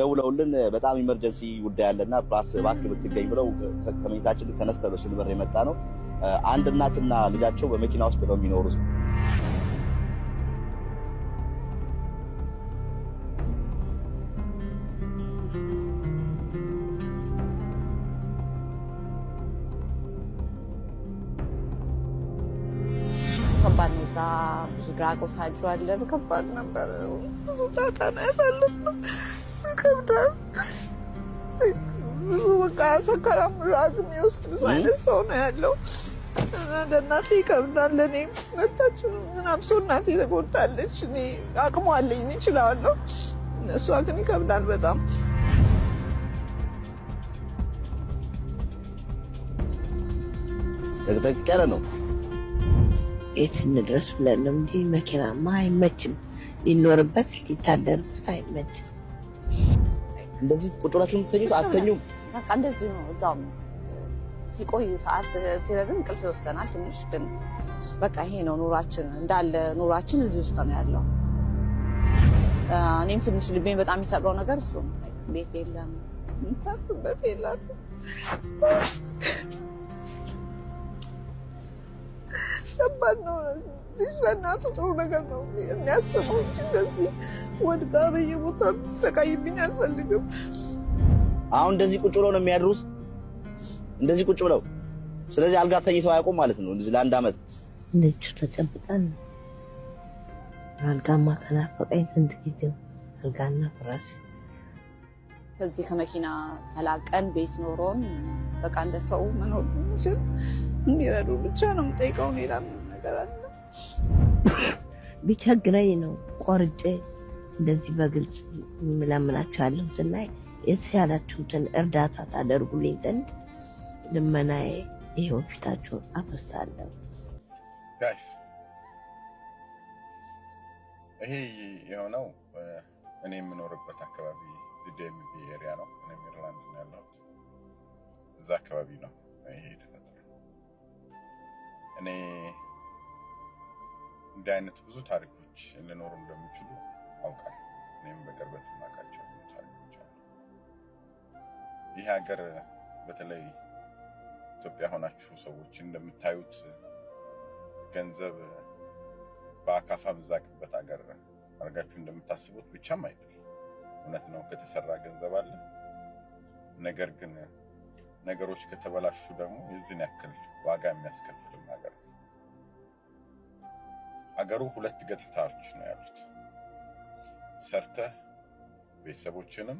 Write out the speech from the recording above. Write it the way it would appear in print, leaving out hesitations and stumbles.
ደውለውልን በጣም ኢመርጀንሲ ጉዳይ አለና ፕላስ እባክህ ብትገኝ ብለው ከመኝታችን ተነስተን ስንበር የመጣ ነው። አንድ እናትና ልጃቸው በመኪና ውስጥ ነው የሚኖሩት። ከባድ ነው። እዛ ብዙ ድራጎት አለ። ከባድ ነበር። ብዙ ጣጣ ነው ያሳለፍነው። ከብዳል ብዙ በቃ ሰከራም ድራግ የሚወስድ ብዙ አይነት ሰው ነው ያለው። ለእናቴ ይከብዳል። ለእኔ መታችን ምናምን ሰው እናቴ ተጎድታለች። እኔ አቅሙ አለኝ እችላለሁ። እሷ ግን ይከብዳል በጣም። ጥቅጥቅ ያለ ነው። የት እንድረስ ብለን ነው እንጂ መኪናማ አይመችም። ሊኖርበት ሊታደርበት አይመችም። እንደዚህ ቁጭ ብላችሁ የምትተኙት አትተኙም? በቃ እንደዚህ ነው። እዛው ሲቆይ ሰዓት ሲረዝም እንቅልፍ ይወስደናል ትንሽ። ግን በቃ ይሄ ነው ኑሯችን፣ እንዳለ ኑሯችን እዚህ ውስጥ ነው ያለው። እኔም ትንሽ ልቤን በጣም የሚሰብረው ነገር እሱ ነው። ቤት የለም፣ የምታርፍበት የላትም። ከባድ ነው። ልጅ ለእናቱ ጥሩ ነገር ነው የሚያስበው እንጂ እንደዚህ ወድቃ በየቦታ ሰቃይብኝ አልፈልግም። አሁን እንደዚህ ቁጭ ብለው ነው የሚያድሩት፣ እንደዚህ ቁጭ ብለው። ስለዚህ አልጋ ተኝተው አያውቁም ማለት ነው። እንደዚህ ለአንድ አመት ልጅ ተጨብጠን አልጋማ ከናፈቀኝ ስንት ጊዜ አልጋና ፍራሽ። ከዚህ ከመኪና ተላቀን ቤት ኖሮን በቃ እንደ ሰው መኖር እንችል እንዲረዱ ብቻ ነው የምጠይቀው። ሌላ ምንም ነገር አለ ቢቸግረኝ ነው ቆርጬ እንደዚህ በግልጽ የምለምናችኋለሁ። እና የተቻላችሁትን እርዳታ ታደርጉልኝ ዘንድ ልመናዬ ይኸው ፊታችሁን አፈሳለሁ። ጋይስ ይሄ የሆነው እኔ የምኖርበት አካባቢ ዲኤምቪ ኤሪያ ነው። እኔ ሜሪላንድ ነው ያለሁት። እዛ አካባቢ ነው ይሄ የተፈጠረው። እኔ እንዲህ አይነት ብዙ ታሪኮች ሊኖሩ እንደሚችሉ አውቃለሁ። እኔም በቅርበት የማውቃቸው ታሪኮች አሉ። ይህ ሀገር በተለይ ኢትዮጵያ ሆናችሁ ሰዎች እንደምታዩት ገንዘብ በአካፋ ብዛቅበት ሀገር አድርጋችሁ እንደምታስቡት ብቻም አይደለም። እውነት ነው፣ ከተሰራ ገንዘብ አለ። ነገር ግን ነገሮች ከተበላሹ ደግሞ የዚህን ያክል ዋጋ የሚያስከፍልም ሀገር ነው። ሀገሩ ሁለት ገጽታዎች ነው ያሉት። ሰርተህ ቤተሰቦችንም